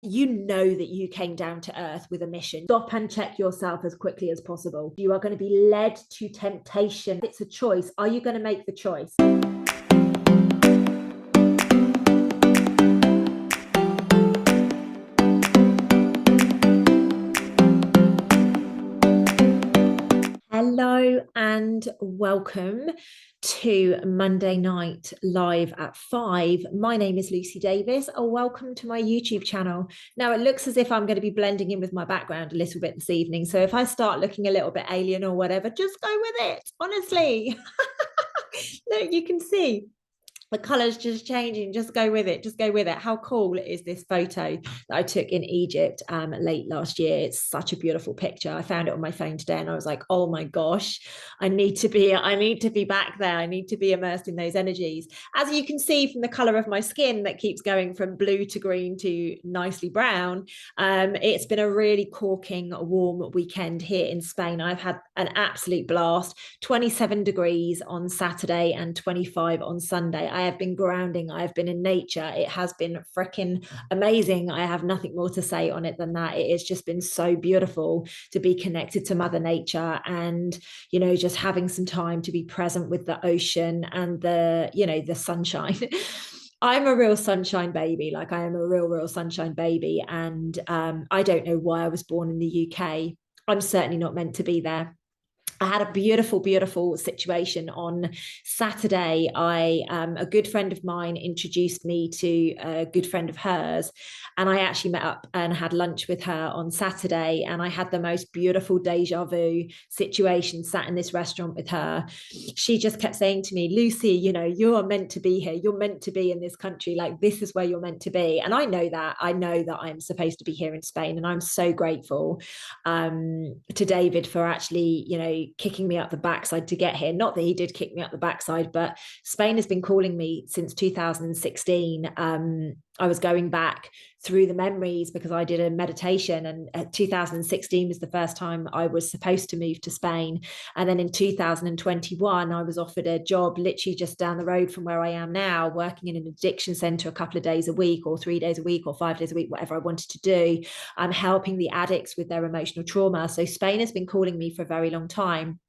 you know that you came down to earth with a mission. Stop and check yourself as quickly as possible. You are going to be led to temptation. It's a choice. Are you going to make the choice? Hello and welcome to Monday Night Live at 5. My name is Lucy Davis. Welcome to my YouTube channel. Now, it looks as if I'm going to be blending in with my background a little bit this evening. So if I start looking a little bit alien or whatever, just go with it, honestly. Look, you can see the colors just changing. Just go with it. Just go with it. How cool is this photo that I took in Egypt late last year? It's such a beautiful picture. I found it on my phone today and I was like, oh my gosh, I need to be back there. I need to be immersed in those energies. As you can see from the color of my skin that keeps going from blue to green to nicely brown, it's been a really corking warm weekend here in Spain. I've had an absolute blast. 27 degrees on Saturday and 25 on Sunday. I have been grounding. I have been in nature. It has been freaking amazing. I have nothing more to say on it than that. It has just been so beautiful to be connected to Mother Nature and, you know, just having some time to be present with the ocean and the, you know, the sunshine. I'm a real sunshine baby. Like I am a real sunshine baby. And I don't know why I was born in the UK. I'm certainly not meant to be there. I had a beautiful situation on Saturday. A good friend of mine introduced me to a good friend of hers, and I actually met up and had lunch with her on Saturday. And I had the most beautiful deja vu situation. Sat in this restaurant with her. She just kept saying to me, "Lucy, you know, you are meant to be here. You're meant to be in this country. Like this is where you're meant to be." And I know that. I know that I'm supposed to be here in Spain, and I'm so grateful to David for actually, you know, kicking me up the backside to get here. Not that he did kick me up the backside, but Spain has been calling me since 2016. I was going back through the memories because I did a meditation, and 2016 was the first time I was supposed to move to Spain. And then in 2021, I was offered a job literally just down the road from where I am now, working in an addiction center a couple of days a week or 3 days a week or 5 days a week, whatever I wanted to do. I'm helping the addicts with their emotional trauma. So Spain has been calling me for a very long time.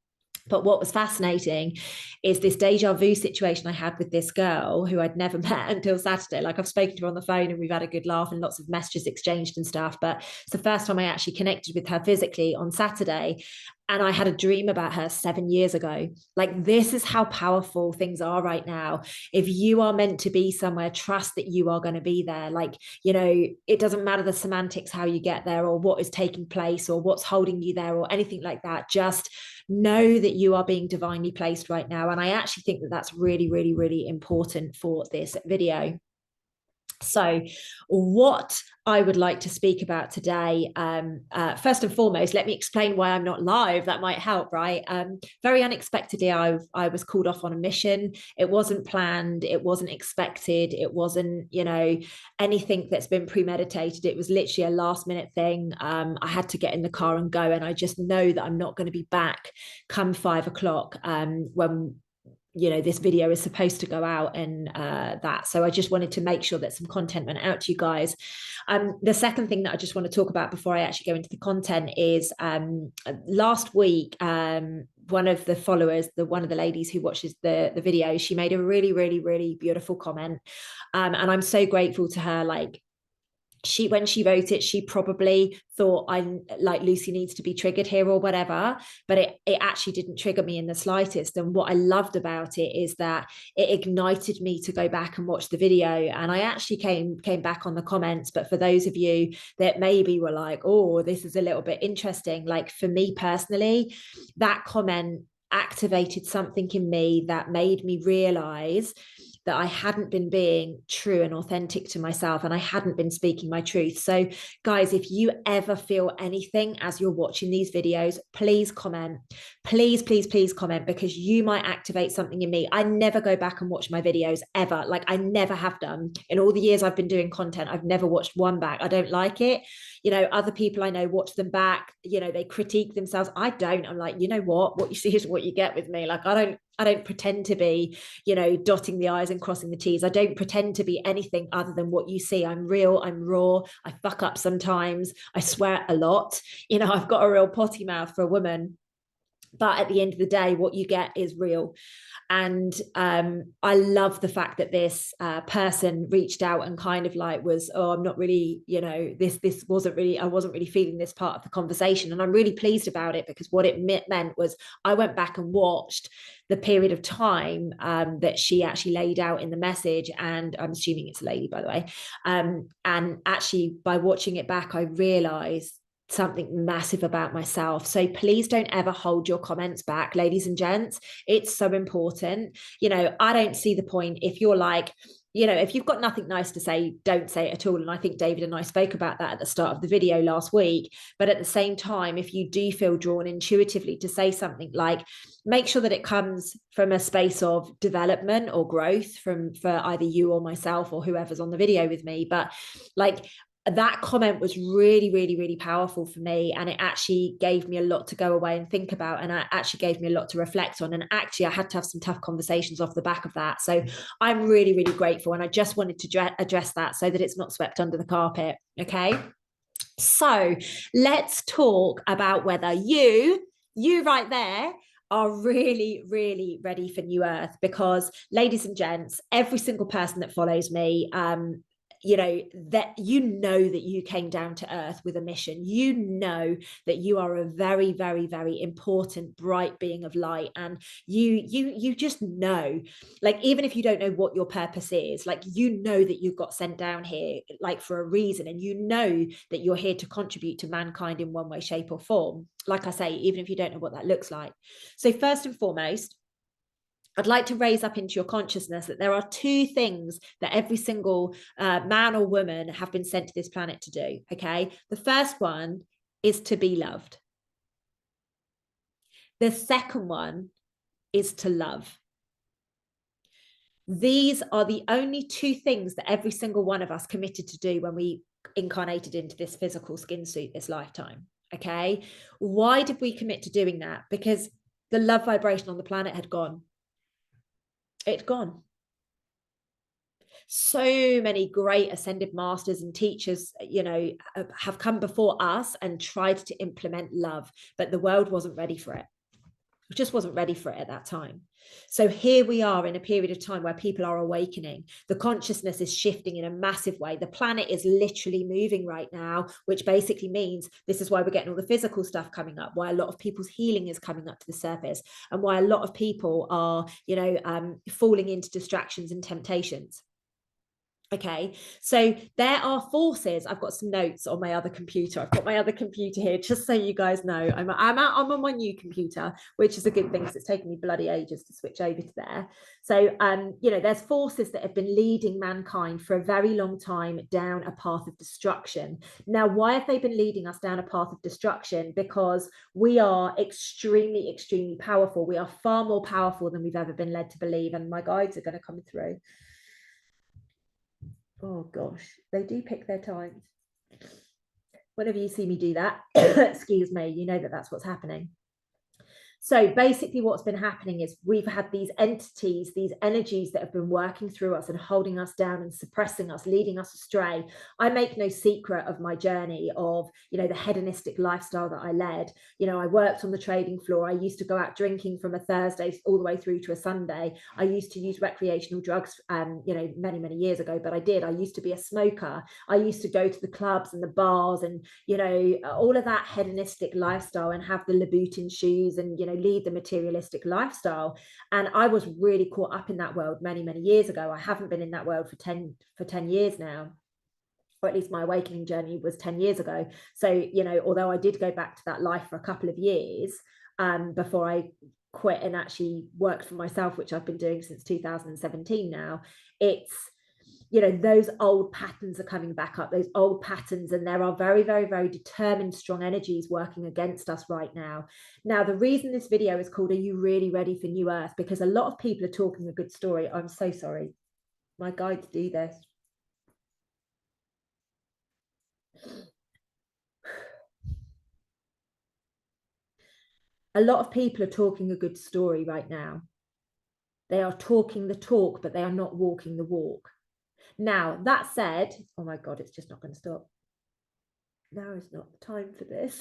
But what was fascinating is this deja vu situation I had with this girl who I'd never met until Saturday. Like I've spoken to her on the phone and we've had a good laugh and lots of messages exchanged and stuff. But it's the first time I actually connected with her physically on Saturday. And I had a dream about her 7 years ago. Like, this is how powerful things are right now. If you are meant to be somewhere, trust that you are going to be there. Like, you know, it doesn't matter the semantics, how you get there or what is taking place or what's holding you there or anything like that. Just know that you are being divinely placed right now. And I actually think that that's really important for this video. So what I would like to speak about today, first and foremost, let me explain why I'm not live. That might help, right? Very unexpectedly, I was called off on a mission. It wasn't planned. It wasn't expected. It wasn't, you know, anything that's been premeditated. It was literally a last minute thing. I had to get in the car and go. And I just know that I'm not going to be back come 5 o'clock when you know this video is supposed to go out and that. So I just wanted to make sure that some content went out to you guys. The second thing that I just want to talk about before I actually go into the content is last week one of the followers, one of the ladies who watches the video, she made a really beautiful comment, and I'm so grateful to her. Like, when she wrote it, she probably thought I'm like, Lucy needs to be triggered here or whatever, but it actually didn't trigger me in the slightest. And what I loved about it is that it ignited me to go back and watch the video. And I actually came back on the comments. But for those of you that maybe were like, oh, this is a little bit interesting, like for me personally, that comment activated something in me that made me realize that I hadn't been being true and authentic to myself, and I hadn't been speaking my truth. So guys, if you ever feel anything as you're watching these videos, please comment. Please comment, because you might activate something in me. I never go back and watch my videos ever. Like, I never have done. In all the years I've been doing content, I've never watched one back. I don't like it. You know, other people I know watch them back, you know, they critique themselves. I don't. I'm like, you know what you see is what you get with me. Like, I I don't pretend to be, dotting the I's and crossing the T's. I don't pretend to be anything other than what you see. I'm real, I'm raw. I fuck up sometimes. I swear a lot. I've got a real potty mouth for a woman. But at the end of the day, what you get is real. And I love the fact that this person reached out and kind of like was, oh, I'm not really, this wasn't really, I wasn't really feeling this part of the conversation. And I'm really pleased about it, because what it meant was I went back and watched the period of time that she actually laid out in the message. And I'm assuming it's a lady, by the way. And actually, by watching it back, I realized something massive about myself. So please don't ever hold your comments back, ladies and gents. It's so important. I don't see the point if you're like, if you've got nothing nice to say, don't say it at all. And I think David and I spoke about that at the start of the video last week. But at the same time, if you do feel drawn intuitively to say something, like, make sure that it comes from a space of development or growth for either you or myself or whoever's on the video with me. But like, that comment was really, really, really powerful for me. And it actually gave me a lot to go away and think about. And it actually gave me a lot to reflect on. And actually, I had to have some tough conversations off the back of that. So I'm really, really grateful. And I just wanted to address that so that it's not swept under the carpet. Okay. So let's talk about whether you right there, are really, really ready for New Earth. Because, ladies and gents, every single person that follows me, that you came down to earth with a mission. That you are a very, very, very important, bright being of light. And you just know, like, even if you don't know what your purpose is, like, that you got sent down here, like, for a reason. And that you're here to contribute to mankind in one way, shape, or form. Like I say, even if you don't know what that looks like. So first and foremost, I'd like to raise up into your consciousness that there are two things that every single man or woman have been sent to this planet to do. Okay. The first one is to be loved. The second one is to love. These are the only two things that every single one of us committed to do when we incarnated into this physical skin suit this lifetime. Okay. Why did we commit to doing that? Because the love vibration on the planet had gone. It's gone. So many great ascended masters and teachers, have come before us and tried to implement love, but the world wasn't ready for it. It just wasn't ready for it at that time. So here we are in a period of time where people are awakening. The consciousness is shifting in a massive way. The planet is literally moving right now, which basically means this is why we're getting all the physical stuff coming up, why a lot of people's healing is coming up to the surface, and why a lot of people are, falling into distractions and temptations. Okay, so there are forces. I've got some notes on my other computer. I've got my other computer here, just so you guys know. I'm on my new computer, which is a good thing because it's taken me bloody ages to switch over to there. So, there's forces that have been leading mankind for a very long time down a path of destruction. Now, why have they been leading us down a path of destruction? Because we are extremely, extremely powerful. We are far more powerful than we've ever been led to believe. And my guides are going to come through. Oh gosh, they do pick their times. Whenever you see me do that, excuse me, you know that that's what's happening. So basically what's been happening is we've had these entities, these energies that have been working through us and holding us down and suppressing us, leading us astray. I make no secret of my journey of, the hedonistic lifestyle that I led. I worked on the trading floor. I used to go out drinking from a Thursday all the way through to a Sunday. I used to use recreational drugs, many, many years ago, but I used to be a smoker. I used to go to the clubs and the bars and, all of that hedonistic lifestyle and have the Louboutin shoes and, lead the materialistic lifestyle. And I was really caught up in that world many, many years ago. I haven't been in that world for 10 years now, or at least my awakening journey was 10 years ago. So, although I did go back to that life for a couple of years before I quit and actually worked for myself, which I've been doing since 2017 now, it's, those old patterns are coming back up, those old patterns, and there are very, very, very determined, strong energies working against us right now. Now, the reason this video is called, Are You Really Ready for New Earth? Because a lot of people are talking a good story. I'm so sorry. My guides do this. A lot of people are talking a good story right now. They are talking the talk, but they are not walking the walk. Now, that said, oh my God, it's just not going to stop. Now is not the time for this.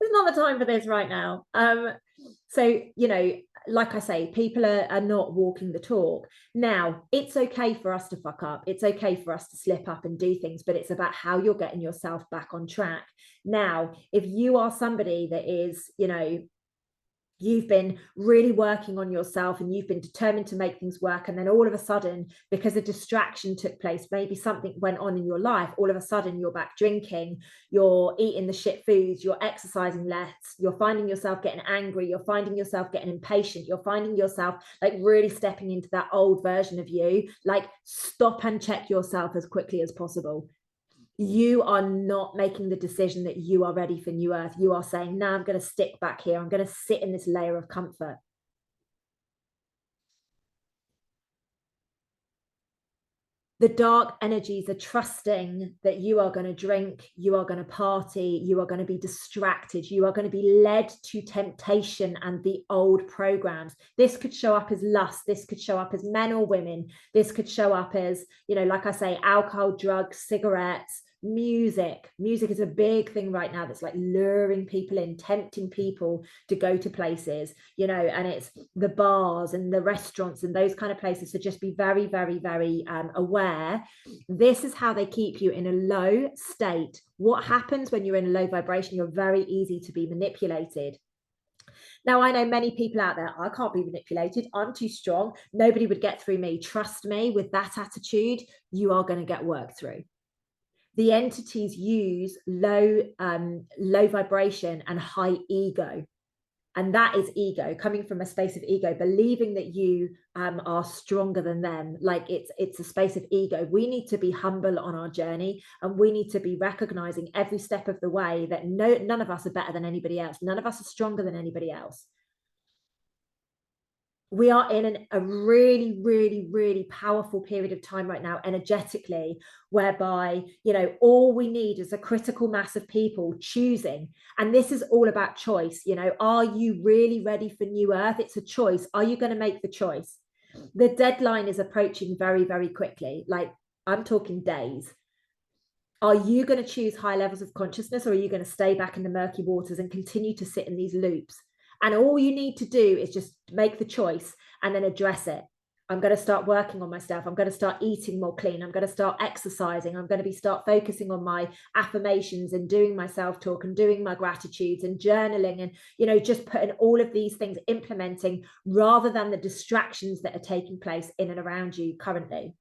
It's not the time for this right now. So, you know, like I say, people are not walking the talk. Now, it's okay for us to fuck up. It's okay for us to slip up and do things, but it's about how you're getting yourself back on track. Now, if you are somebody that is, you know, you've been really working on yourself and you've been determined to make things work, and then all of a sudden, because a distraction took place, maybe something went on in your life, all of a sudden you're back drinking, you're eating the shit foods, you're exercising less, you're finding yourself getting angry, you're finding yourself getting impatient, you're finding yourself like really stepping into that old version of you. Like, stop and check yourself as quickly as possible. You are not making the decision that you are ready for new earth. You are saying, now I'm going to stick back here. I'm going to sit in this layer of comfort. The dark energies are trusting that you are going to drink, you are going to party, you are going to be distracted, you are going to be led to temptation and the old programs. This could show up as lust, this could show up as men or women, this could show up as, you know, like I say, alcohol, drugs, cigarettes, music is a big thing right now that's like luring people in, tempting people to go to places, you know, and it's the bars and the restaurants and those kind of places. So just be very, very, very aware. This is how they keep you in a low state. What happens when you're in a low vibration? You're very easy to be manipulated. Now, I know many people out there, I can't be manipulated. I'm too strong. Nobody would get through me. Trust me, with that attitude, you are going to get worked through. The entities use low vibration and high ego, and that is ego, coming from a space of ego, believing that you are stronger than them. Like it's a space of ego. We need to be humble on our journey, and we need to be recognizing every step of the way that none of us are better than anybody else. None of us are stronger than anybody else. We are in a really, really, really powerful period of time right now, energetically, whereby, you know, all we need is a critical mass of people choosing. And this is all about choice. You know, are you really ready for new earth? It's a choice. Are you going to make the choice? The deadline is approaching very, very quickly. Like, I'm talking days. Are you going to choose high levels of consciousness, or are you going to stay back in the murky waters and continue to sit in these loops? And all you need to do is just make the choice and then address it. I'm going to start working on myself. I'm going to start eating more clean. I'm going to start exercising. I'm going to start focusing on my affirmations and doing my self-talk and doing my gratitudes and journaling, and, you know, just putting all of these things, implementing, rather than the distractions that are taking place in and around you currently.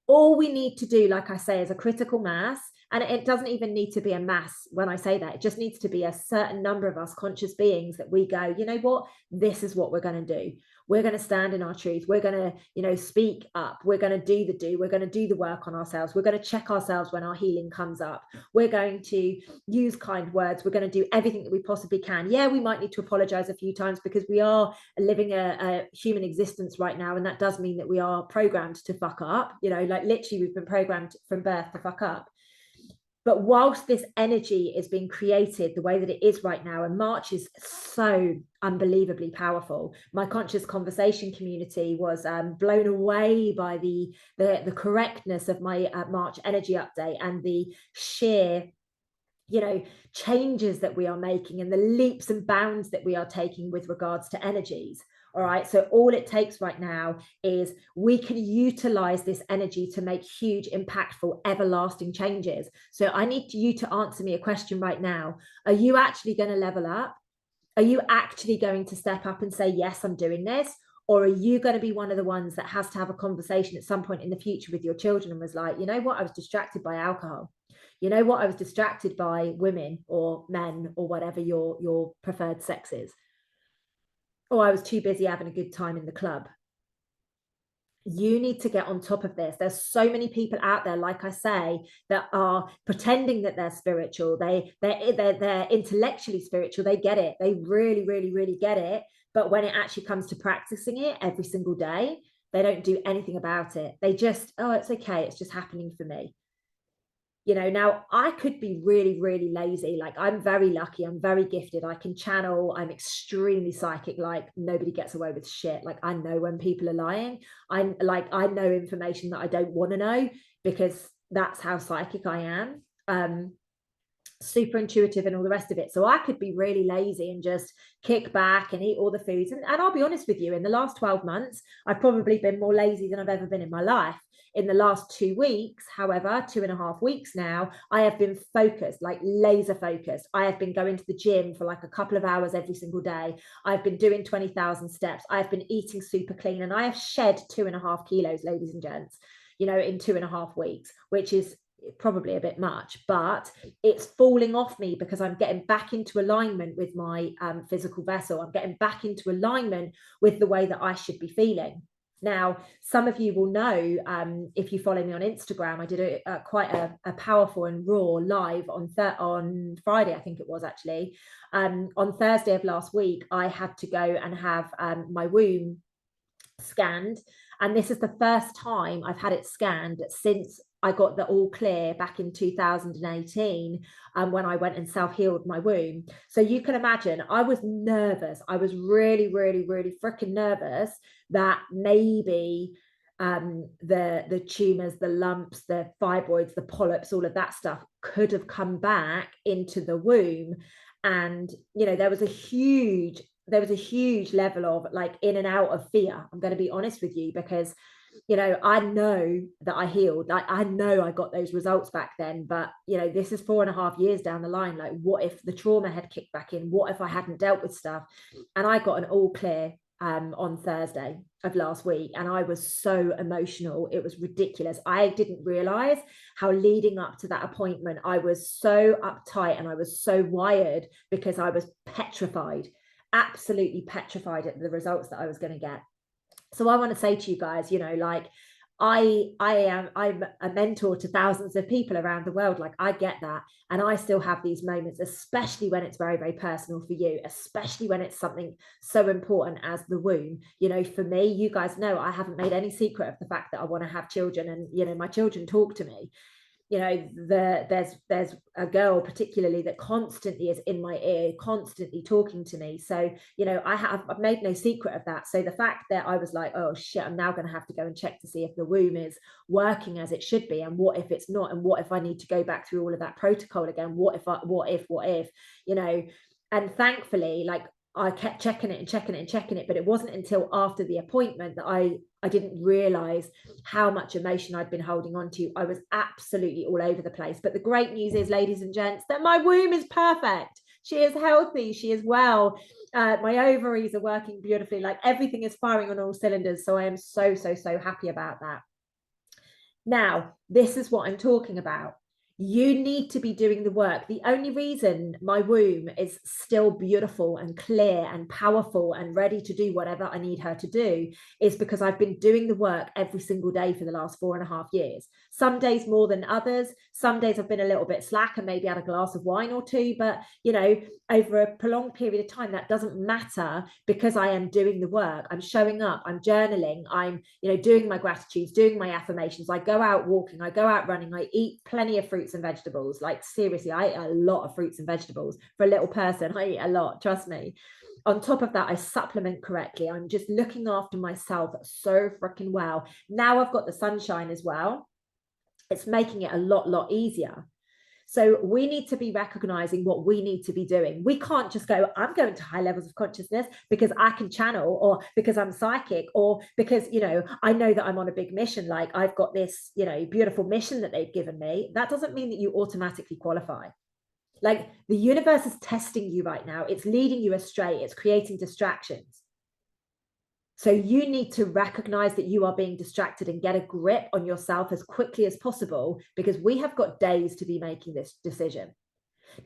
All we need to do, like I say, is a critical mass. And it doesn't even need to be a mass when I say that. It just needs to be a certain number of us conscious beings that we go, you know what, this is what we're going to do. We're going to stand in our truth. We're going to, you know, speak up. We're going to do the do. We're going to do the work on ourselves. We're going to check ourselves when our healing comes up. We're going to use kind words. We're going to do everything that we possibly can. Yeah, we might need to apologize a few times because we are living a human existence right now. And that does mean that we are programmed to fuck up. You know, like literally we've been programmed from birth to fuck up. But whilst this energy is being created the way that it is right now, and March is so unbelievably powerful. My conscious conversation community was blown away by the correctness of my March energy update and the sheer, you know, changes that we are making and the leaps and bounds that we are taking with regards to energies. All right. So all it takes right now is we can utilize this energy to make huge, impactful, everlasting changes. So I need you to answer me a question right now. Are you actually going to level up? Are you actually going to step up and say, yes, I'm doing this? Or are you going to be one of the ones that has to have a conversation at some point in the future with your children and was like, you know what, I was distracted by alcohol. You know what, I was distracted by women or men or whatever your preferred sex is. Or I was too busy having a good time in the club. You need to get on top of this. There's so many people out there, like I say, that are pretending that they're spiritual. They're intellectually spiritual. They get it. They really, really, really get it. But when it actually comes to practicing it every single day, they don't do anything about it. They just, oh, it's okay. It's just happening for me. You know, now I could be really, really lazy. Like, I'm very lucky, I'm very gifted, I can channel, I'm extremely psychic. Like, nobody gets away with shit. Like, I know when people are lying. I'm like, I know information that I don't want to know, because that's how psychic I am. Super intuitive and all the rest of it. So I could be really lazy and just kick back and eat all the foods. And I'll be honest with you, in the last 12 months, I've probably been more lazy than I've ever been in my life. In the last 2 weeks, however, 2.5 weeks now, I have been focused, like laser focused. I have been going to the gym for like a couple of hours every single day. I've been doing 20,000 steps. I've been eating super clean, and I have shed 2.5 kilos, ladies and gents, you know, in 2.5 weeks, which is probably a bit much, but it's falling off me because I'm getting back into alignment with my physical vessel. I'm getting back into alignment with the way that I should be feeling. Now, some of you will know, if you follow me on Instagram, I did quite a powerful and raw live on Friday, I think it was actually. On Thursday of last week, I had to go and have my womb scanned. And this is the first time I've had it scanned since I got the all clear back in 2018, when I went and self-healed my womb. So you can imagine, I was nervous. I was really, really, really freaking nervous that maybe the tumors, the lumps, the fibroids, the polyps, all of that stuff could have come back into the womb. And, you know, there was a huge level of like in and out of fear. I'm going to be honest with you, because, you know, I know that I healed. Like, I know I got those results back then, but, you know, this is 4.5 years down the line. Like, what if the trauma had kicked back in? What if I hadn't dealt with stuff? And I got an all clear on Thursday of last week, and I was so emotional. It was ridiculous. I didn't realize how leading up to that appointment, I was so uptight and I was so wired, because I was petrified, absolutely petrified at the results that I was going to get. So I want to say to you guys, you know, like, I'm a mentor to thousands of people around the world. Like, I get that. And I still have these moments, especially when it's very, very personal for you, especially when it's something so important as the womb. You know, for me, you guys know, I haven't made any secret of the fact that I want to have children, and, you know, my children talk to me. You know, there's a girl particularly that constantly is in my ear, constantly talking to me. So, you know, I've made no secret of that. So the fact that I was like, oh shit, I'm now going to have to go and check to see if the womb is working as it should be, and what if it's not, and what if I need to go back through all of that protocol again, what if, you know. And thankfully, like, I kept checking it and checking it and checking it, but it wasn't until after the appointment that I didn't realize how much emotion I'd been holding on to. I was absolutely all over the place. But the great news is, ladies and gents, that my womb is perfect. She is healthy. She is well. My ovaries are working beautifully. Like, everything is firing on all cylinders. So I am so, so, so happy about that. Now, this is what I'm talking about. You need to be doing the work. The only reason my womb is still beautiful and clear and powerful and ready to do whatever I need her to do is because I've been doing the work every single day for the last 4.5 years. Some days more than others. Some days I've been a little bit slack and maybe had a glass of wine or two, but, you know, over a prolonged period of time, that doesn't matter, because I am doing the work. I'm showing up, I'm journaling, I'm, you know, doing my gratitudes, doing my affirmations. I go out walking, I go out running, I eat plenty of fruits and vegetables. Like, seriously, I eat a lot of fruits and vegetables. For a little person, I eat a lot, trust me. On top of that, I supplement correctly. I'm just looking after myself so freaking well. Now I've got the sunshine as well. It's making it a lot easier. So we need to be recognizing what we need to be doing. We can't just go, I'm going to high levels of consciousness because I can channel, or because I'm psychic, or because, you know, I know that I'm on a big mission. Like, I've got this, you know, beautiful mission that they've given me. That doesn't mean that you automatically qualify. Like, the universe is testing you right now. It's leading you astray. It's creating distractions. So you need to recognize that you are being distracted and get a grip on yourself as quickly as possible, because we have got days to be making this decision.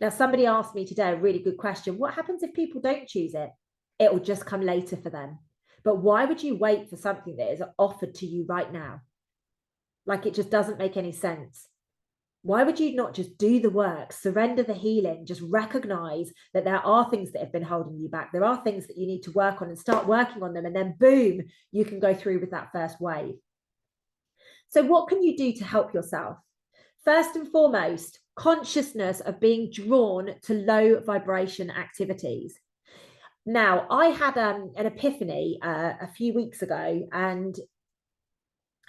Now, somebody asked me today a really good question. What happens if people don't choose it? It will just come later for them. But why would you wait for something that is offered to you right now? Like, it just doesn't make any sense. Why would you not just do the work, surrender the healing, just recognize that there are things that have been holding you back? There are things that you need to work on, and start working on them. And then boom, you can go through with that first wave. So what can you do to help yourself? First and foremost, consciousness of being drawn to low vibration activities. Now, I had an epiphany a few weeks ago, and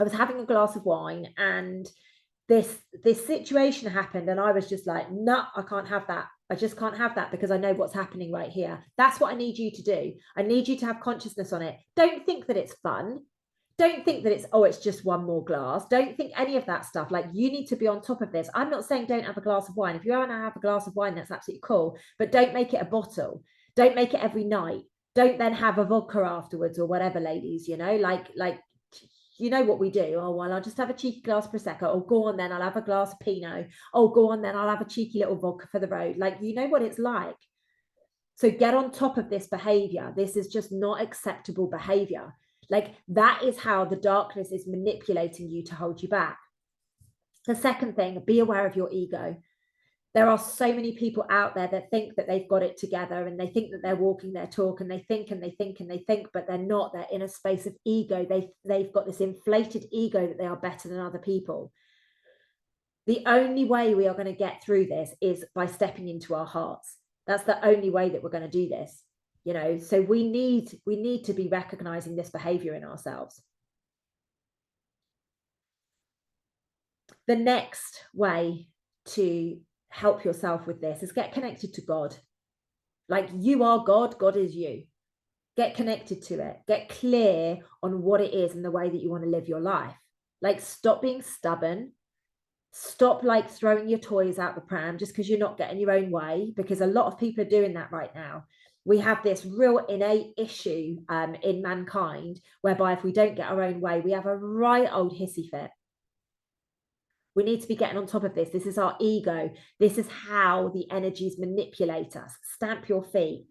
I was having a glass of wine, and this situation happened, and I was just like, no, I can't have that. I just can't have that, because I know what's happening right here. That's what I need you to do. I need you to have consciousness on it. Don't think that it's fun. Don't think that it's, oh, it's just one more glass. Don't think any of that stuff. Like, you need to be on top of this. I'm not saying don't have a glass of wine. If you want to have a glass of wine, that's absolutely cool. But don't make it a bottle. Don't make it every night. Don't then have a vodka afterwards or whatever, ladies, like you know what we do. Oh, well, I'll just have a cheeky glass of Prosecco. Oh, go on then, I'll have a glass of Pinot. Oh, go on then, I'll have a cheeky little vodka for the road. Like, you know what it's like. So get on top of this behavior. This is just not acceptable behavior. Like, that is how the darkness is manipulating you to hold you back. The second thing, be aware of your ego. There are so many people out there that think that they've got it together, and they think that they're walking their talk, and they think and they think and they think, but they're not. They're in a space of ego. They've got this inflated ego that they are better than other people. The only way we are going to get through this is by stepping into our hearts. That's the only way that we're going to do this. So we need to be recognizing this behavior in ourselves. The next way to help yourself with this is get connected to God. Like, you are God, God is you. Get connected to it. Get clear on what it is and the way that you want to live your life. Like, stop being stubborn. Stop like throwing your toys out the pram just because you're not getting your own way, because a lot of people are doing that right now. We have this real innate issue in mankind, whereby if we don't get our own way, we have a right old hissy fit. We need to be getting on top of this. This is our ego. This is how the energies manipulate us. Stamp your feet,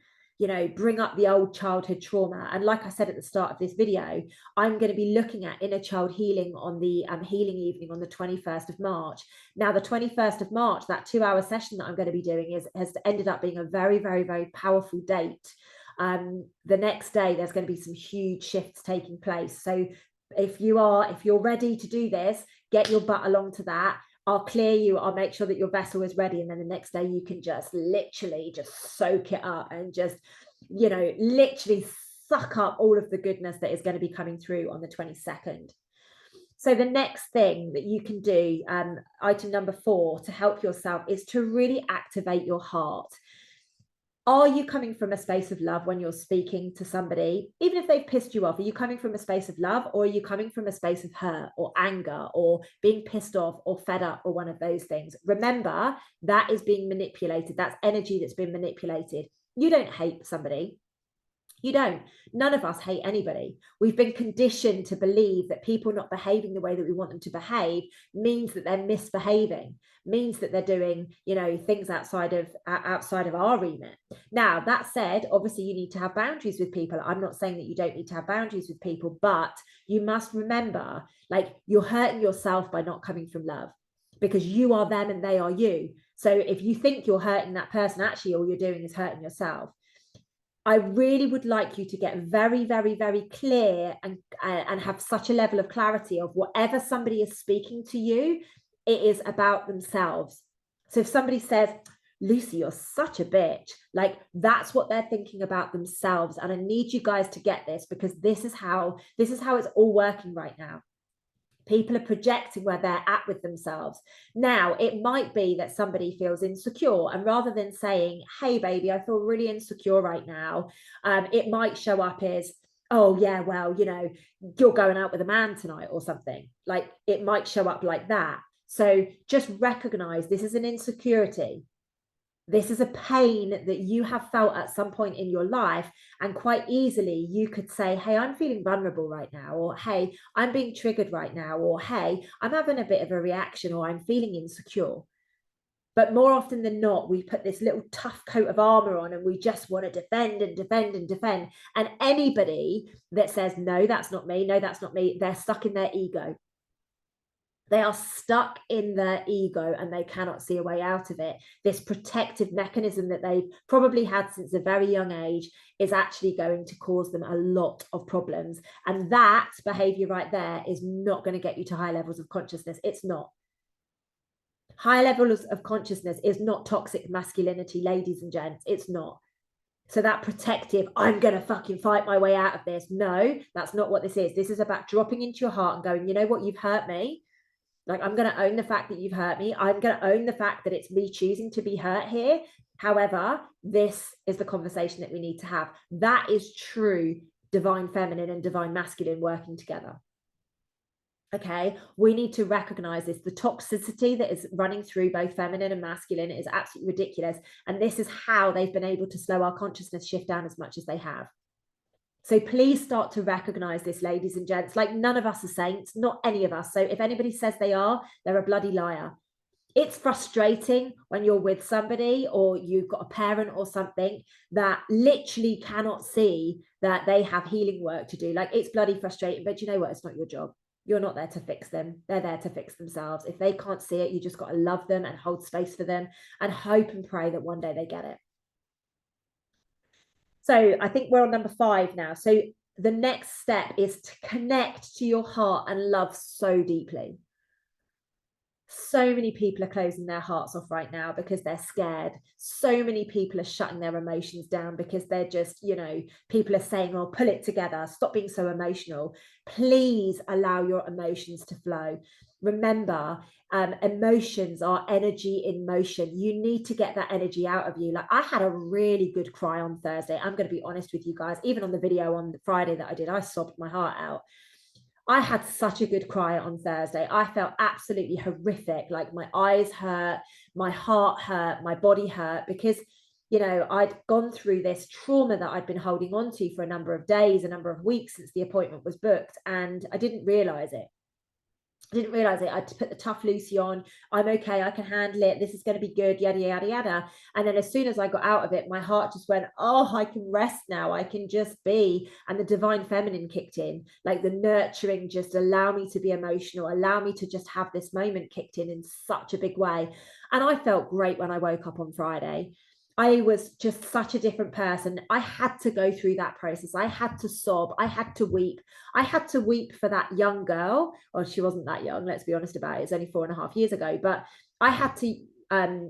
bring up the old childhood trauma. And like I said at the start of this video, I'm going to be looking at inner child healing on the healing evening on the 21st of March. Now, the 21st of March, that 2-hour session that I'm going to be doing has ended up being a very, very, very powerful date. The next day, there's going to be some huge shifts taking place. So if you're ready to do this, get your butt along to that. I'll clear you. I'll make sure that your vessel is ready. And then the next day you can just literally just soak it up and just, literally suck up all of the goodness that is going to be coming through on the 22nd. So the next thing that you can do, item number 4, to help yourself, is to really activate your heart. Are you coming from a space of love when you're speaking to somebody? Even if they've pissed you off, are you coming from a space of love, or are you coming from a space of hurt or anger or being pissed off or fed up or one of those things? Remember, that is being manipulated. That's energy that's been manipulated. You don't hate somebody. You don't. None of us hate anybody. We've been conditioned to believe that people not behaving the way that we want them to behave means that they're misbehaving, means that they're doing, things outside of our remit. Now, that said, obviously you need to have boundaries with people. I'm not saying that you don't need to have boundaries with people, but you must remember, like, you're hurting yourself by not coming from love, because you are them and they are you. So if you think you're hurting that person, actually all you're doing is hurting yourself. I really would like you to get very, very, very clear and have such a level of clarity of whatever somebody is speaking to you, it is about themselves. So if somebody says, Lucy, you're such a bitch, like, that's what they're thinking about themselves. And I need you guys to get this, because this is how it's all working right now. People are projecting where they're at with themselves. Now, it might be that somebody feels insecure, and rather than saying, hey, baby, I feel really insecure right now, it might show up as, oh, yeah, well, you're going out with a man tonight or something. Like, it might show up like that. So just recognize this is an insecurity. This is a pain that you have felt at some point in your life, and quite easily you could say, hey, I'm feeling vulnerable right now, or hey, I'm being triggered right now, or hey, I'm having a bit of a reaction, or I'm feeling insecure. But more often than not, we put this little tough coat of armor on, and we just want to defend and defend and defend. And anybody that says, no, that's not me, no, that's not me, they're stuck in their ego. They are stuck in their ego and they cannot see a way out of it. This protective mechanism that they've probably had since a very young age is actually going to cause them a lot of problems. And that behavior right there is not going to get you to high levels of consciousness. It's not. High levels of consciousness is not toxic masculinity, ladies and gents. It's not. So that protective, I'm going to fucking fight my way out of this. No, that's not what this is. This is about dropping into your heart and going, you know what, you've hurt me. Like, I'm going to own the fact that you've hurt me. I'm going to own the fact that it's me choosing to be hurt here. However, this is the conversation that we need to have. That is true divine feminine and divine masculine working together. Okay, we need to recognize this. The toxicity that is running through both feminine and masculine is absolutely ridiculous. And this is how they've been able to slow our consciousness shift down as much as they have. So please start to recognize this, ladies and gents. Like, none of us are saints, not any of us. So if anybody says they are, they're a bloody liar. It's frustrating when you're with somebody or you've got a parent or something that literally cannot see that they have healing work to do. Like, it's bloody frustrating, but you know what? It's not your job. You're not there to fix them. They're there to fix themselves. If they can't see it, you just got to love them and hold space for them and hope and pray that one day they get it. So I think we're on number 5 now. So the next step is to connect to your heart and love so deeply. So many people are closing their hearts off right now because they're scared. So many people are shutting their emotions down because they're just, you know, people are saying, oh, pull it together, stop being so emotional. Please allow your emotions to flow. Remember, emotions are energy in motion. You need to get that energy out of you. Like, I had a really good cry on Thursday. I'm going to be honest with you guys. Even on the video on Friday that I did, I sobbed my heart out. I had such a good cry on Thursday. I felt absolutely horrific. Like, my eyes hurt, my heart hurt, my body hurt, because, you know, I'd gone through this trauma that I'd been holding on to for a number of days, a number of weeks since the appointment was booked. And I didn't realize it. I'd put the tough Lucy on. I'm okay. I can handle it. This is going to be good. Yada, yada, yada. And then as soon as I got out of it, my heart just went, oh, I can rest now. I can just be. And the divine feminine kicked in, like the nurturing, just allow me to be emotional, allow me to just have this moment kicked in such a big way. And I felt great when I woke up on Friday. I was just such a different person. I had to go through that process. I had to sob. I had to weep. I had to weep for that young girl. Well, she wasn't that young, let's be honest about it. It's only 4.5 years ago. But I had to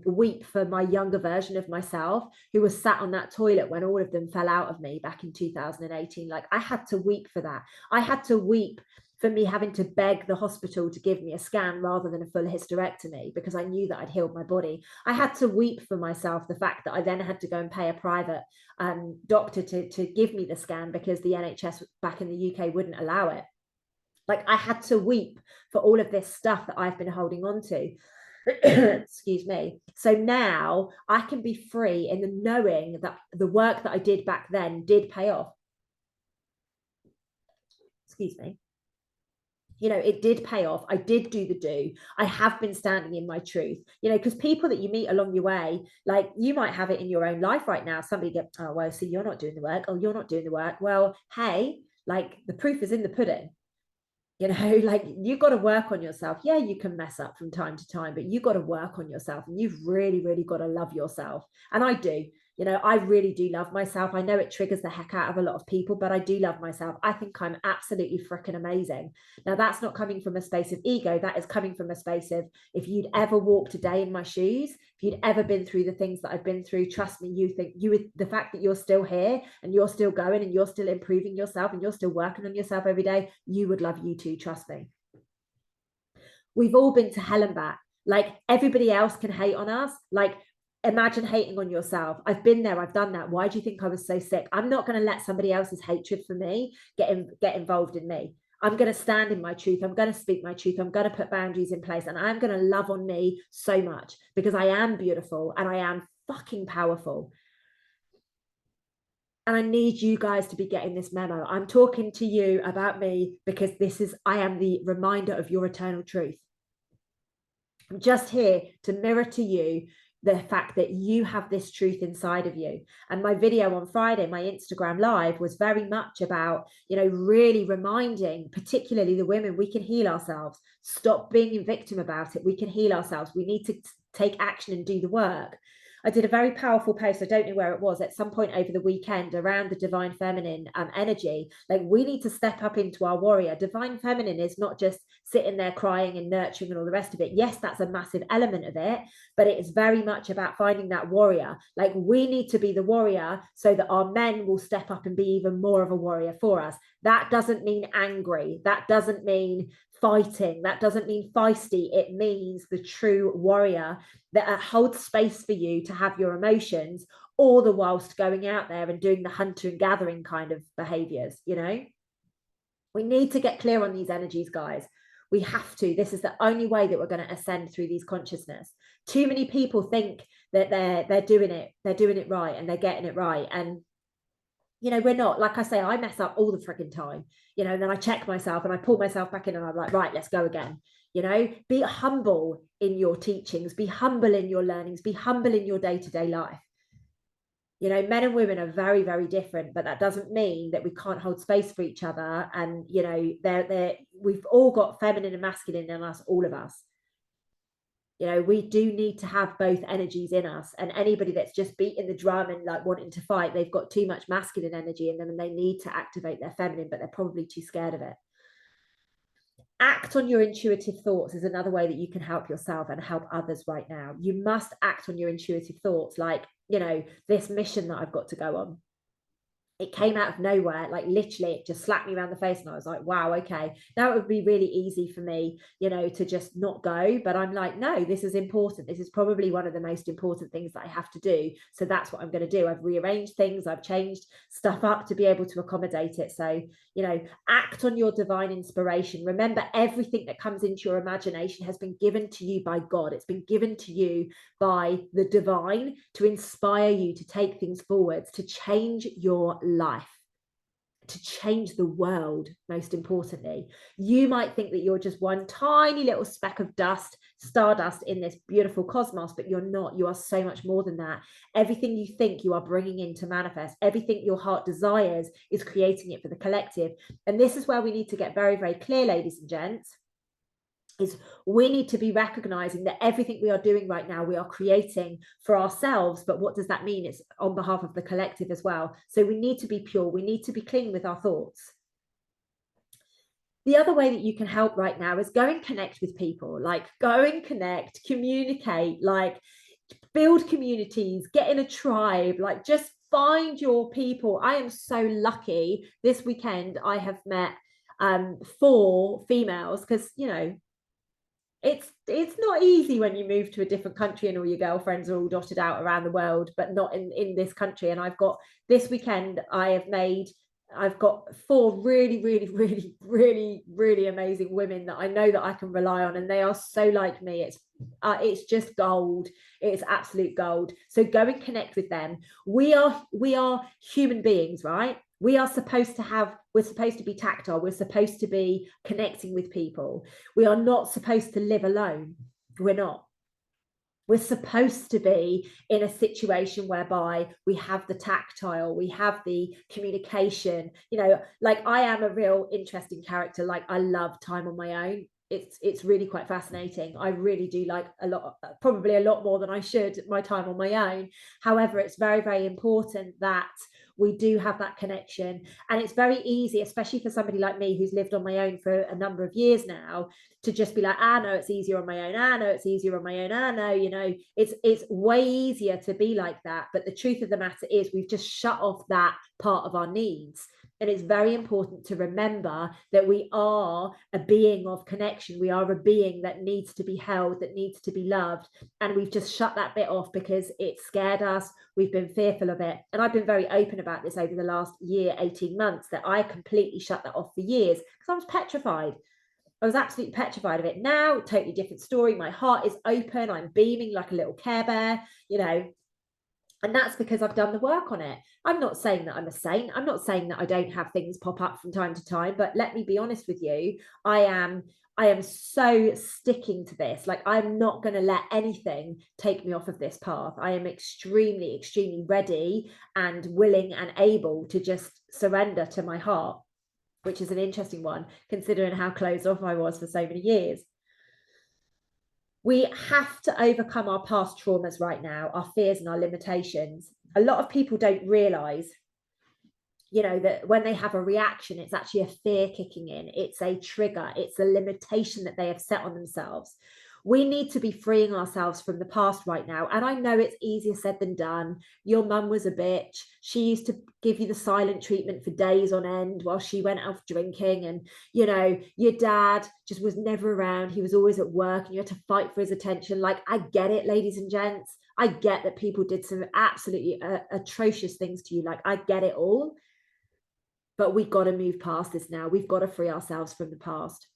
weep for my younger version of myself who was sat on that toilet when all of them fell out of me back in 2018. Like, I had to weep for that. I had to weep for me having to beg the hospital to give me a scan rather than a full hysterectomy because I knew that I'd healed my body. I had to weep for myself the fact that I then had to go and pay a private doctor to give me the scan because the NHS back in the UK wouldn't allow it. Like, I had to weep for all of this stuff that I've been holding on to. Excuse me. So now I can be free in the knowing that the work that I did back then did pay off. Excuse me. You know, it did pay off. I did do the do. I have been standing in my truth, you know, because people that you meet along your way, like, you might have it in your own life right now. Somebody get, oh, well, see, you're not doing the work. Oh, you're not doing the work. Well, hey, like, the proof is in the pudding. You know, like, you've got to work on yourself. Yeah, you can mess up from time to time, but you've got to work on yourself, and you've really, really got to love yourself. And I do. You know, I really do love myself. I know it triggers the heck out of a lot of people, but I do love myself. I think I'm absolutely freaking amazing. Now, that's not coming from a space of ego. That is coming from a space of, if you'd ever walked a day in my shoes, if you'd ever been through the things that I've been through, trust me, you think you would, the fact that you're still here and you're still going and you're still improving yourself and you're still working on yourself every day, you would love you too, trust me. We've all been to hell and back. Like, everybody else can hate on us. Like, imagine hating on yourself. I've been there. I've done that. Why do you think I was so sick? I'm not going to let somebody else's hatred for me get involved in me. I'm going to stand in my truth. I'm going to speak my truth. I'm going to put boundaries in place, and I'm going to love on me so much because I am beautiful and I am fucking powerful. And I need you guys to be getting this memo. I'm talking to you about me because I am the reminder of your eternal truth. I'm just here to mirror to you the fact that you have this truth inside of you. And my video on Friday, my Instagram live, was very much about, you know, really reminding particularly the women, we can heal ourselves. Stop being a victim about it. We can heal ourselves. We need to take action and do the work. I did a very powerful post, I don't know where it was, at some point over the weekend around the divine feminine energy. Like, we need to step up into our warrior. Divine feminine is not just sitting there crying and nurturing and all the rest of it. Yes, that's a massive element of it, but it is very much about finding that warrior. Like, we need to be the warrior so that our men will step up and be even more of a warrior for us. That doesn't mean angry. That doesn't mean fighting. That doesn't mean feisty. It means the true warrior that holds space for you to have your emotions, all the whilst going out there and doing the hunter and gathering kind of behaviors. We need to get clear on these energies, guys. We have to. This is the only way that we're going to ascend through these consciousness. Too many people think that they're doing it right, and they're getting it right, and we're not. Like I say, I mess up all the freaking time, and then I check myself and I pull myself back in, and I'm like, right, let's go again. Be humble in your teachings, be humble in your learnings, be humble in your day-to-day life. Men and women are very, very different, but that doesn't mean that we can't hold space for each other. And we've all got feminine and masculine in us, all of us. We do need to have both energies in us, and anybody that's just beating the drum and like wanting to fight, they've got too much masculine energy in them, and they need to activate their feminine, but they're probably too scared of it. Act on your intuitive thoughts is another way that you can help yourself and help others right now. You must act on your intuitive thoughts, like, this mission that I've got to go on. It came out of nowhere, like literally it just slapped me around the face, and I was like, wow, okay, now it would be really easy for me, to just not go, but I'm like, no, this is important. This is probably one of the most important things that I have to do, so that's what I'm going to do. I've rearranged things, I've changed stuff up to be able to accommodate it. So act on your divine inspiration. Remember, everything that comes into your imagination has been given to you by God. It's been given to you by the divine to inspire you to take things forwards, to change your life, to change the world. Most importantly, you might think that you're just one tiny little speck of dust, stardust in this beautiful cosmos, but you're not. You are so much more than that. Everything you think, you are bringing in to manifest. Everything your heart desires is creating it for the collective. And this is where we need to get very, very clear, ladies and gents, is we need to be recognizing that everything we are doing right now, we are creating for ourselves. But what does that mean? It's on behalf of the collective as well. So we need to be pure. We need to be clean with our thoughts. The other way that you can help right now is go and connect with people, like go and connect, communicate, like build communities, get in a tribe, like just find your people. I am so lucky. This weekend, I have met 4 females, because, it's not easy when you move to a different country and all your girlfriends are all dotted out around the world, but not in this country. And I've got this weekend, I've got 4 really, really, really, really, really amazing women that I know that I can rely on, and they are so like me. It's just gold. It's absolute gold. So go and connect with them. We are human beings, right? We're supposed to be tactile. We're supposed to be connecting with people. We are not supposed to live alone. We're not. We're supposed to be in a situation whereby we have the tactile, we have the communication. Like, I am a real interesting character. Like, I love time on my own. It's really quite fascinating. I really do like probably a lot more than I should, my time on my own. However, it's very, very important that we do have that connection. And it's very easy, especially for somebody like me who's lived on my own for a number of years now, to just be like, no, it's easier on my own. No, it's easier on my own. No, it's way easier to be like that. But the truth of the matter is, we've just shut off that part of our needs. And it's very important to remember that we are a being of connection. We are a being that needs to be held, that needs to be loved. And we've just shut that bit off because it scared us. We've been fearful of it. And I've been very open about this over the last year, 18 months, that I completely shut that off for years because I was petrified. I was absolutely petrified of it. Now, totally different story. My heart is open. I'm beaming like a little Care Bear, and that's because I've done the work on it. I'm not saying that I'm a saint. I'm not saying that I don't have things pop up from time to time, but let me be honest with you. I am so sticking to this. Like, I'm not going to let anything take me off of this path. I am extremely, extremely ready and willing and able to just surrender to my heart, which is an interesting one, considering how closed off I was for so many years. We have to overcome our past traumas right now, our fears and our limitations. A lot of people don't realize you know, that when they have a reaction, it's actually a fear kicking in. It's a trigger. It's a limitation that they have set on themselves. We need to be freeing ourselves from the past right now. And I know it's easier said than done. Your mum was a bitch. She used to give you the silent treatment for days on end while she went off drinking. And, you know, your dad just was never around. He was always at work and you had to fight for his attention. Like, I get it, ladies and gents. I get that people did some absolutely atrocious things to you. Like, I get it all. But we've got to move past this now. We've got to free ourselves from the past.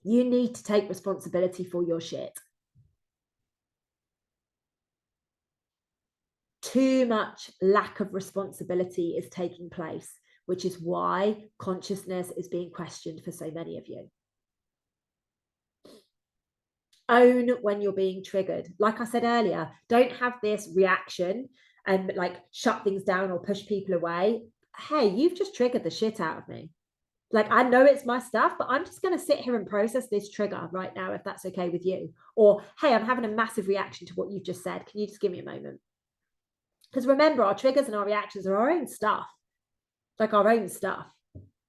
You need to take responsibility for your shit. Too much lack of responsibility is taking place, which is why consciousness is being questioned for so many of you. Own when you're being triggered. Like I said earlier, don't have this reaction and like shut things down or push people away. Hey, you've just triggered the shit out of me. Like, I know it's my stuff, but I'm just going to sit here and process this trigger right now, if that's okay with you. Or, hey, I'm having a massive reaction to what you've just said. Can you just give me a moment? Because remember, our triggers and our reactions are our own stuff, like our own stuff.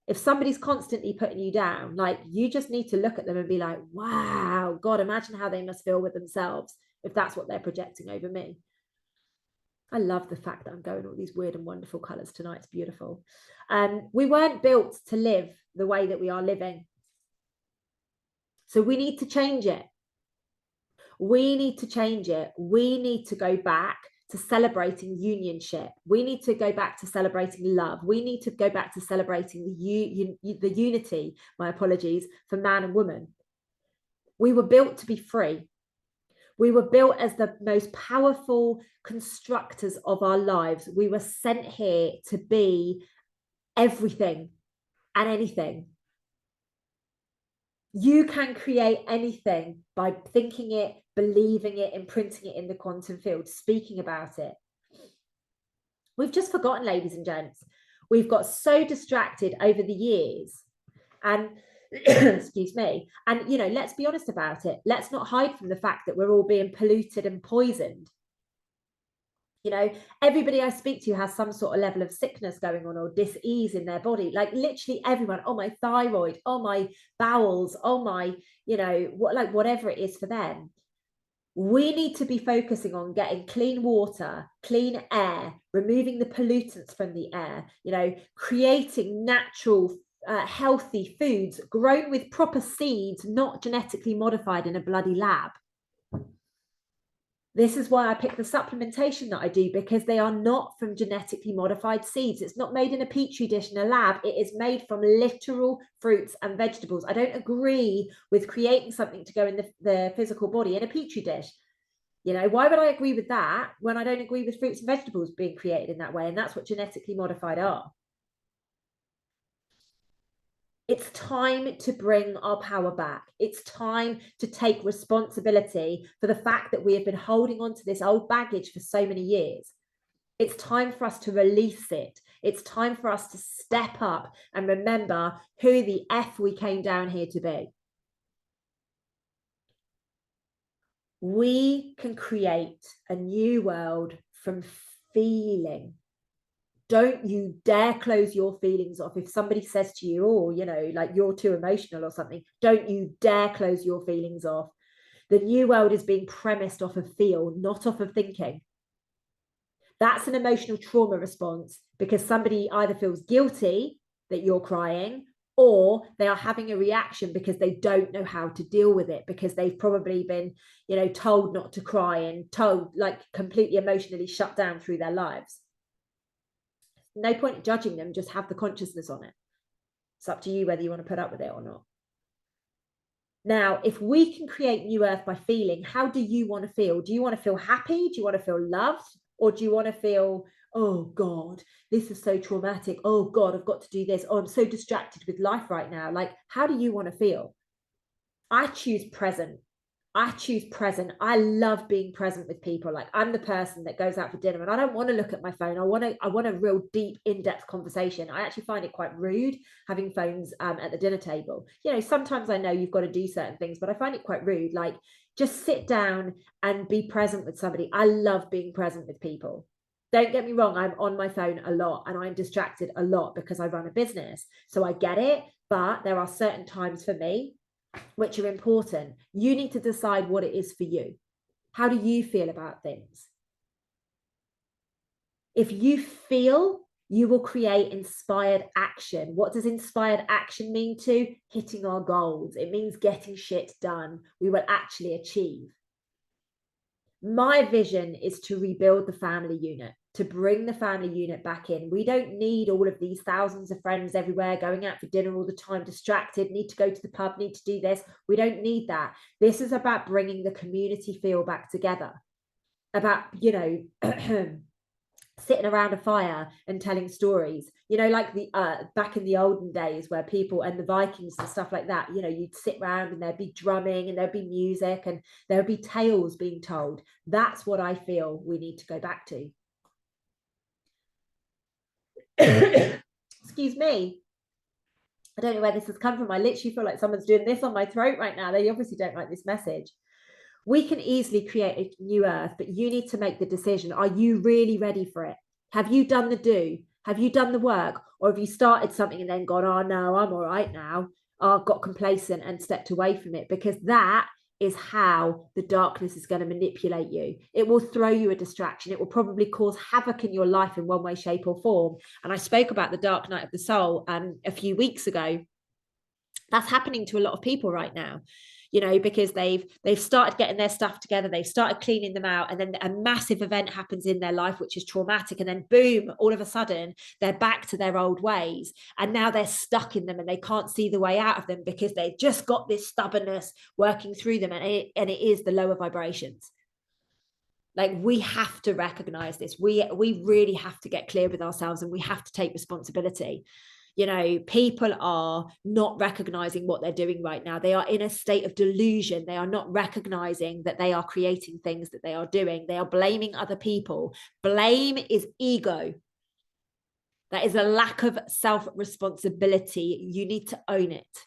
If somebody's constantly putting you down, like, you just need to look at them and be like, wow, God, imagine how they must feel with themselves if that's what they're projecting over me. I love the fact that I'm going all these weird and wonderful colors tonight. It's beautiful. We weren't built to live the way that we are living. So we need to change it. We need to change it. We need to go back to celebrating unionship. We need to go back to celebrating love. We need to go back to celebrating the unity, my apologies, for man and woman. We were built to be free. We were built as the most powerful constructors of our lives. We were sent here to be everything and anything. You can create anything by thinking it, believing it, imprinting it in the quantum field, speaking about it. We've just forgotten, ladies and gents. We've got so distracted over the years. And excuse me. And, you know, let's be honest about it. Let's not hide from the fact that we're all being polluted and poisoned. You know, everybody I speak to has some sort of level of sickness going on or dis-ease in their body. Like, literally everyone. Oh, my thyroid. Oh, my bowels. Oh, my, you know, what, like, whatever it is for them. We need to be focusing on getting clean water, clean air, removing the pollutants from the air, you know, creating natural, healthy foods grown with proper seeds, not genetically modified in a bloody lab. This is why I pick the supplementation that I do, because they are not from genetically modified seeds. It's not made in a petri dish in a lab. It is made from literal fruits and vegetables. I don't agree with creating something to go in the physical body in a petri dish. You know, why would I agree with that when I don't agree with fruits and vegetables being created in that way? And that's what genetically modified are. It's time to bring our power back. It's time to take responsibility for the fact that we have been holding on to this old baggage for so many years. It's time for us to release it. It's time for us to step up and remember who the F we came down here to be. We can create a new world from feeling. Don't you dare close your feelings off. If somebody says to you, oh, you know, like, you're too emotional or something, don't you dare close your feelings off. The new world is being premised off of feel, not off of thinking. That's an emotional trauma response, because somebody either feels guilty that you're crying, or they are having a reaction because they don't know how to deal with it, because they've probably been, you know, told not to cry and told, like, completely emotionally shut down through their lives. No point in judging them, just have the consciousness on it. It's up to you whether you want to put up with it or not. Now, if we can create new earth by feeling, how do you want to feel? Do you want to feel happy? Do you want to feel loved? Or do you want to feel, oh God, this is so traumatic. Oh God, I've got to do this. Oh, I'm so distracted with life right now. Like, how do you want to feel? I choose present. I choose present. I love being present with people. Like, I'm the person that goes out for dinner and I don't want to look at my phone. I want a real deep, in-depth conversation. I actually find it quite rude having phones at the dinner table. You know, sometimes I know you've got to do certain things, but I find it quite rude. Like, just sit down and be present with somebody. I love being present with people. Don't get me wrong, I'm on my phone a lot and I'm distracted a lot because I run a business. So I get it, but there are certain times for me which are important. You need to decide what it is for you. How do you feel about things? If you feel, you will create inspired action. What does inspired action mean to? Hitting our goals. It means getting shit done. We will actually achieve. My vision is to rebuild the family unit, to bring the family unit back in. We don't need all of these thousands of friends everywhere going out for dinner all the time, distracted, need to go to the pub, need to do this. We don't need that. This is about bringing the community feel back together, about, sitting around a fire and telling stories, like the back in the olden days where people and the Vikings and stuff like that, you'd sit around and there'd be drumming and there'd be music and there would be tales being told. That's what I feel we need to go back to. Excuse me, I don't know where this has come from. I literally feel like someone's doing this on my throat right now. They obviously don't like this message. We can easily create a new earth, but you need to make the decision. Are you really ready for it? Have you done the do? Have you done the work? Or have you started something and then gone, oh no, I'm all right now. Oh, got complacent and stepped away from it? Because that is how the darkness is going to manipulate you. It will throw you a distraction. It will probably cause havoc in your life in one way, shape, or form. And I spoke about the dark night of the soul a few weeks ago. That's happening to a lot of people right now, because they've started getting their stuff together, they've started cleaning them out, and then a massive event happens in their life which is traumatic, and then boom, all of a sudden they're back to their old ways, and now they're stuck in them and they can't see the way out of them because they've just got this stubbornness working through them, and it is the lower vibrations. Like, we have to recognize this. We really have to get clear with ourselves, and we have to take responsibility. People are not recognizing what they're doing right now. They are in a state of delusion. They are not recognizing that they are creating things that they are doing. They are blaming other people. Blame is ego. That is a lack of self-responsibility. You need to own it.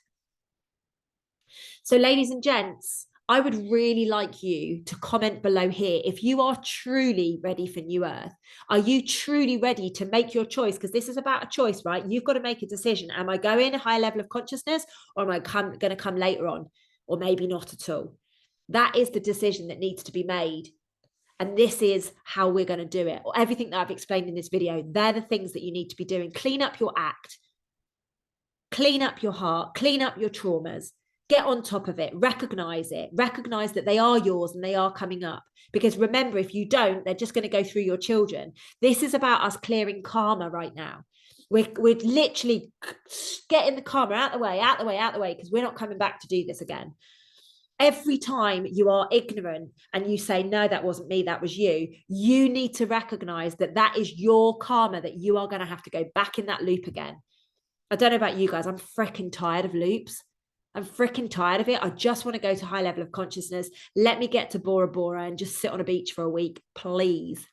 So, ladies and gents, I would really like you to comment below here if you are truly ready for New Earth. Are you truly ready to make your choice? Because this is about a choice, right? You've got to make a decision. Am I going a high level of consciousness, or am I going to come later on, or maybe not at all? That is the decision that needs to be made. And this is how we're going to do it. Everything that I've explained in this video, they're the things that you need to be doing. Clean up your act, clean up your heart, clean up your traumas. Get on top of it, recognize that they are yours and they are coming up. Because remember, if you don't, they're just going to go through your children. This is about us clearing karma right now. We're literally getting the karma out the way, because we're not coming back to do this again. Every time you are ignorant and you say, no, that wasn't me, that was you, you need to recognize that that is your karma, that you are going to have to go back in that loop again. I don't know about you guys, I'm freaking tired of loops. I'm freaking tired of it. I just want to go to high level of consciousness. Let me get to Bora Bora and just sit on a beach for a week, please.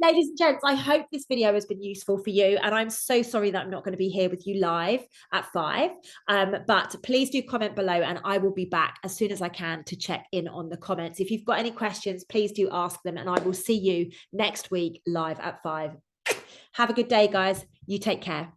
Ladies and gents, I hope this video has been useful for you. And I'm so sorry that I'm not going to be here with you live at 5. But please do comment below and I will be back as soon as I can to check in on the comments. If you've got any questions, please do ask them. And I will see you next week live at 5. Have a good day, guys. You take care.